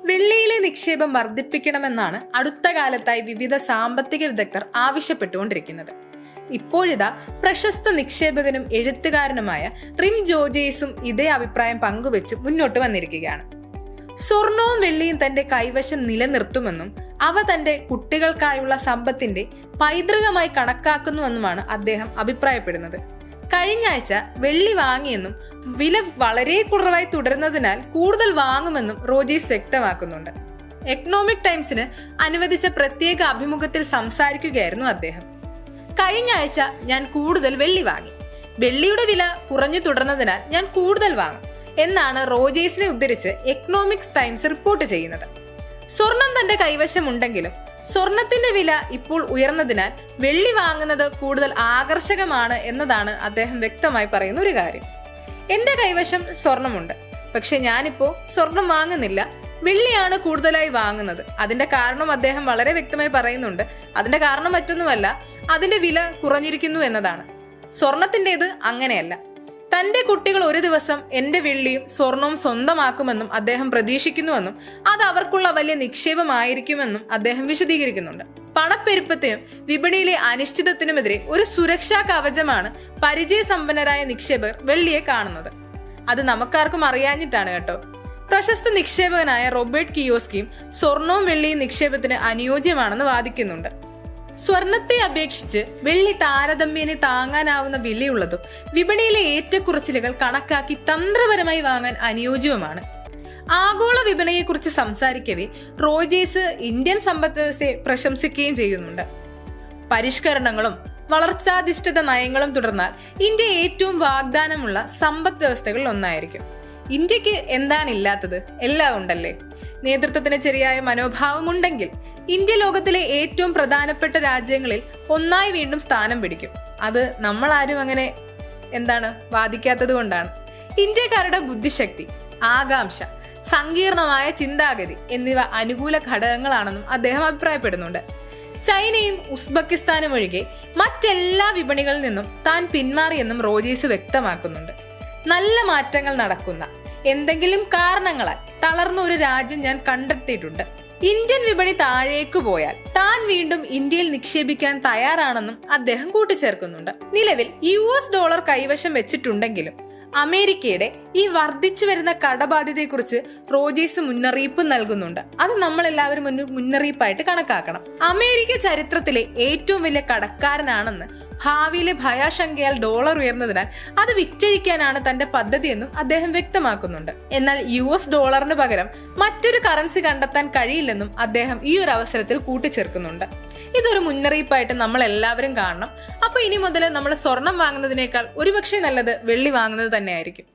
വെള്ളിയിലെ നിക്ഷേപം വർദ്ധിപ്പിക്കണമെന്നാണ് അടുത്ത കാലത്തായി വിവിധ സാമ്പത്തിക വിദഗ്ധർ ആവശ്യപ്പെട്ടുകൊണ്ടിരിക്കുന്നത്. ഇപ്പോഴിതാ പ്രശസ്ത നിക്ഷേപകനും എഴുത്തുകാരനുമായ റിം ജോർജേസും ഇതേ അഭിപ്രായം പങ്കുവെച്ച് മുന്നോട്ട് വന്നിരിക്കുകയാണ്. സ്വർണവും വെള്ളിയും തന്റെ കൈവശം നിലനിർത്തുമെന്നും അവ തന്റെ കുട്ടികൾക്കായുള്ള സമ്പത്തിന്റെ പൈതൃകമായി കണക്കാക്കുന്നുവെന്നുമാണ് അദ്ദേഹം അഭിപ്രായപ്പെടുന്നത്. കഴിഞ്ഞ ആഴ്ച വെള്ളി വാങ്ങിയെന്നും വില വളരെ കുറവായി തുടരുന്നതിനാൽ കൂടുതൽ വാങ്ങുമെന്നും റോജേസ് വ്യക്തമാക്കുന്നുണ്ട്. എക്കണോമിക് ടൈംസിന് അനുവദിച്ച പ്രത്യേക അഭിമുഖത്തിൽ സംസാരിക്കുകയായിരുന്നു അദ്ദേഹം. കഴിഞ്ഞ ആഴ്ച ഞാൻ കൂടുതൽ വെള്ളി വാങ്ങി. വെള്ളിയുടെ വില കുറഞ്ഞു തുടർന്നതിനാൽ ഞാൻ കൂടുതൽ വാങ്ങും എന്നാണ് റോജേസിനെ ഉദ്ധരിച്ച് എക്കണോമിക്സ് ടൈംസ് റിപ്പോർട്ട് ചെയ്യുന്നത്. സ്വർണം തന്റെ കൈവശമുണ്ടെങ്കിലും സ്വർണത്തിന്റെ വില ഇപ്പോൾ ഉയർന്നതിനാൽ വെള്ളി വാങ്ങുന്നത് കൂടുതൽ ആകർഷകമാണ് എന്നതാണ് അദ്ദേഹം വ്യക്തമായി പറയുന്ന ഒരു കാര്യം. എന്റെ കൈവശം സ്വർണമുണ്ട്, പക്ഷെ ഞാനിപ്പോ സ്വർണം വാങ്ങുന്നില്ല, വെള്ളിയാണ് കൂടുതലായി വാങ്ങുന്നത്. അതിന്റെ കാരണം അദ്ദേഹം വളരെ വ്യക്തമായി പറയുന്നുണ്ട്. അതിന്റെ കാരണം മറ്റൊന്നുമല്ല, അതിന്റെ വില കുറഞ്ഞിരിക്കുന്നു എന്നതാണ്. സ്വർണത്തിൻ്റെത് അങ്ങനെയല്ല. തന്റെ കുട്ടികൾ ഒരു ദിവസം എന്റെ വെള്ളിയും സ്വർണവും സ്വന്തമാക്കുമെന്നും അദ്ദേഹം പ്രതീക്ഷിക്കുന്നുവെന്നും അത് അവർക്കുള്ള വലിയ നിക്ഷേപമായിരിക്കുമെന്നും അദ്ദേഹം വിശദീകരിക്കുന്നുണ്ട്. പണപ്പെരുപ്പത്തിനും വിപണിയിലെ അനിശ്ചിതത്തിനുമെതിരെ ഒരു സുരക്ഷാ കവചമാണ് പരിചയസമ്പന്നരായ നിക്ഷേപകർ വെള്ളിയെ കാണുന്നത്. അത് നമുക്കാർക്കും അറിയാഞ്ഞിട്ടാണ് കേട്ടോ. പ്രശസ്ത നിക്ഷേപകനായ റോബർട്ട് കിയോസ്കിയും സ്വർണവും വെള്ളിയും നിക്ഷേപത്തിന് അനുയോജ്യമാണെന്ന് വാദിക്കുന്നുണ്ട്. സ്വർണത്തെ അപേക്ഷിച്ച് വെള്ളി താരതമ്യേന താങ്ങാനാവുന്ന വിലയുള്ളതും വിപണിയിലെ ഏറ്റക്കുറച്ചിലുകൾ കണക്കാക്കി തന്ത്രപരമായി വാങ്ങാൻ അനുയോജ്യവുമാണ്. ആഗോള വിപണിയെക്കുറിച്ച് സംസാരിക്കവേ റോജേസ് ഇന്ത്യൻ സമ്പദ് വ്യവസ്ഥയെ പ്രശംസിക്കുകയും ചെയ്യുന്നുണ്ട്. പരിഷ്കരണങ്ങളും വളർച്ചാധിഷ്ഠിത നയങ്ങളും തുടർന്നാൽ ഇന്ത്യ ഏറ്റവും വാഗ്ദാനമുള്ള സമ്പദ് വ്യവസ്ഥകളിൽ ഒന്നായിരിക്കും. ഇന്ത്യക്ക് എന്താണ് ഇല്ലാത്തത്? എല്ലാം ഉണ്ടല്ലേ. നേതൃത്വത്തിന് ശരിയായ മനോഭാവം ഉണ്ടെങ്കിൽ ഇന്ത്യ ലോകത്തിലെ ഏറ്റവും പ്രധാനപ്പെട്ട രാജ്യങ്ങളിൽ ഒന്നായി വീണ്ടും സ്ഥാനം പിടിക്കും. അത് നമ്മൾ ആരും അങ്ങനെ വാദിക്കാത്തത് കൊണ്ടാണ്. ഇന്ത്യക്കാരുടെ ബുദ്ധിശക്തി, ആകാംക്ഷ, സങ്കീർണമായ ചിന്താഗതി എന്നിവ അനുകൂല ഘടകങ്ങളാണെന്നും അദ്ദേഹം അഭിപ്രായപ്പെടുന്നുണ്ട്. ചൈനയും ഉസ്ബെക്കിസ്ഥാനും ഒഴികെ മറ്റെല്ലാ വിപണികളിൽ നിന്നും താൻ പിന്മാറിയെന്നും റോജേസ് വ്യക്തമാക്കുന്നുണ്ട്. നല്ല മാറ്റങ്ങൾ നടക്കുന്ന എന്തെങ്കിലും കാരണങ്ങളാൽ തളർന്ന ഒരു രാജ്യം ഞാൻ കണ്ടെത്തിയിട്ടുണ്ട്. ഇന്ത്യൻ വിപണി താഴേക്ക് പോയാൽ താൻ വീണ്ടും ഇന്ത്യയിൽ നിക്ഷേപിക്കാൻ തയ്യാറാണെന്നും അദ്ദേഹം കൂട്ടിച്ചേർക്കുന്നുണ്ട്. നിലവിൽ $US കൈവശം വെച്ചിട്ടുണ്ടെങ്കിലും അമേരിക്കയുടെ ഈ വർദ്ധിച്ചു വരുന്ന കടബാധ്യതയെക്കുറിച്ച് റോജേസ് മുന്നറിയിപ്പ് നൽകുന്നുണ്ട്. അത് നമ്മൾ എല്ലാവരും മുന്നറിയിപ്പായിട്ട് കണക്കാക്കണം. അമേരിക്ക ചരിത്രത്തിലെ ഏറ്റവും വലിയ കടക്കാരനാണെന്ന് ഭാവിയിലെ ഭയാശങ്കയാൽ ഡോളർ ഉയർന്നതിനാൽ അത് വിറ്റഴിക്കാനാണ് തന്റെ പദ്ധതിയെന്നും അദ്ദേഹം വ്യക്തമാക്കുന്നുണ്ട്. എന്നാൽ $ന് പകരം മറ്റൊരു കറൻസി കണ്ടെത്താൻ കഴിയില്ലെന്നും അദ്ദേഹം ഈ ഒരു അവസരത്തിൽ കൂട്ടിച്ചേർക്കുന്നുണ്ട്. ഇതൊരു മുന്നറിയിപ്പായിട്ട് നമ്മൾ എല്ലാവരും കാണണം. അപ്പൊ ഇനി മുതൽ നമ്മൾ സ്വർണം വാങ്ങുന്നതിനേക്കാൾ ഒരുപക്ഷെ നല്ലത് വെള്ളി വാങ്ങുന്നത് തന്നെയായിരിക്കും.